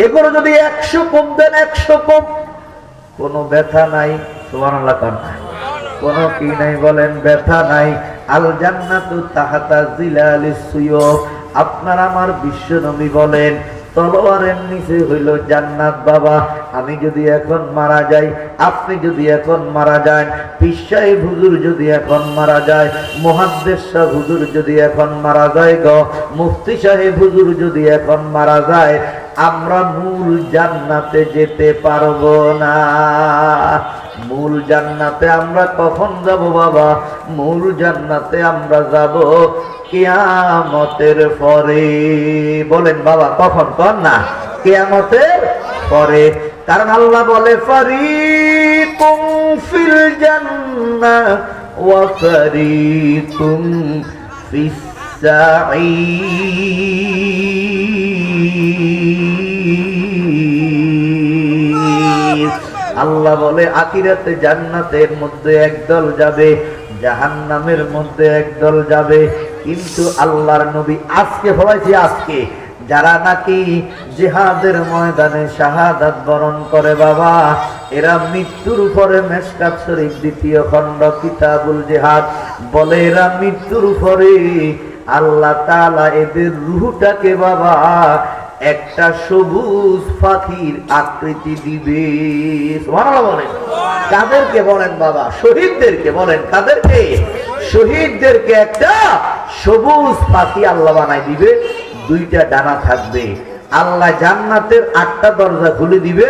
এগুলো যদি 100 কোপ দেন, 100 কোপ, কোনো ব্যথা নাই। সুবহানাল্লাহ, কোনো কি নাই বলেন, ব্যথা নাই। আল জান্নাতু তাহাতা জিলালিস সুয়ুফ। আপনার আমার বিশ্ব নবী বলেন তলোয়ারের নিচে হইল জান্নাত। বাবা, আমি যদি এখন মারা যাই, আপনি যদি এখন মারা যান, পীর সাহেব হুজুর যদি এখন মারা যায়, মুহাদ্দিস সাহেব হুজুর যদি এখন মারা যায় গো, মুফতি সাহেব হুজুর যদি এখন মারা যায়, আমরা মূল জান্নাতে যেতে পারবো না। মূল জান্নাতে আমরা কখন যাব বাবা? মূল জান্নাতে আমরা যাব কিয়ামতের পরে। বলেন বাবা কখন? কন না, কিয়ামতের পরে। কারণ আল্লাহ বলে ফারিকুম ফিল জান্নাহ ওয়া ফারিকুম ফিস সাঈর। আল্লাহ বলে আখিরাতে জান্নাতের মধ্যে একদল যাবে, জাহান্নামের মধ্যে একদল যাবে। কিন্তু আল্লাহর নবী আজকে বলেছে, আজকে যারা নাকি জিহাদের ময়দানে শাহাদাত বরণ করে বাবা, এরা মৃত্যুর পরে, মেশকাত শরীফ 2য় খণ্ড কিতাবুল জিহাদ বলে, এরা মৃত্যুর পরে আল্লাহ তাআলা এদের রূহটাকে বাবা একটা সবুজ পাখির আকৃতি দিবে। সুবহানাল্লাহ বলেন। কাদেরকে বলেন বাবা? শহীদদেরকে বলেন। কাদেরকে? শহীদদেরকে একটা সবুজ পাখি আল্লাহ বানাই দিবে, 2টা ডানা থাকবে। আল্লাহ জান্নাতের 8টা দরজা খুলে দিবে,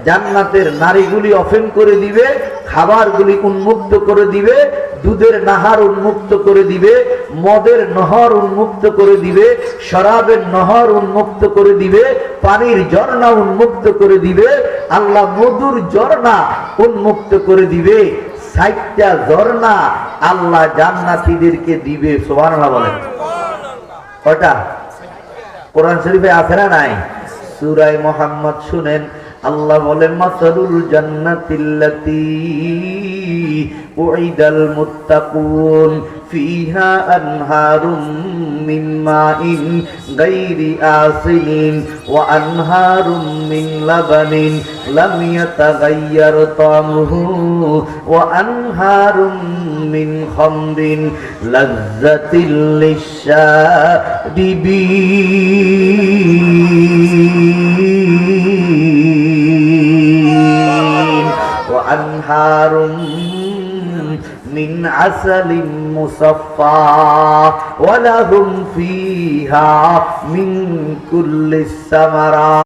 জান্নাতের নারীগুলি ওপেন করে দিবে, খাবারগুলি উন্মুক্ত করে দিবে, দুধের নাহার উন্মুক্ত করে দিবে, মদের নহর উন্মুক্ত করে দিবে, শরাবের নহর উন্মুক্ত করে দিবে, পানির ঝর্ণা উন্মুক্ত করে দিবে, আল্লাহ মধুর ঝর্ণা উন্মুক্ত করে দিবে। 60টা ঝর্ণা আল্লাহ জান্নাতীদেরকে দিবে। সুবহানাল্লাহ বলেন। কয়টা? কোরআন শরীফে আছে না নাই? সূরা মুহাম্মদ শুনেন, আল্লাহ বলেন মাসালুল জান্নাতিল্লাতী উইদাল মুত্তাকুন ফিহা আনহারুম মিন মাইন গায়রি আসিনিন ওয়া আনহারুম মিন লাবানিন লাম ইয়াতাগায়্যার তা'মুহু ওয়া আনহারুম মিন খামরিন লাযযাতিল লিশ্শারিবিন ওয়া আনহারুম মিন আসালিন মুসাফফা ওয়া লাহুম ফিহা মিন কুল্লিস সামারাত।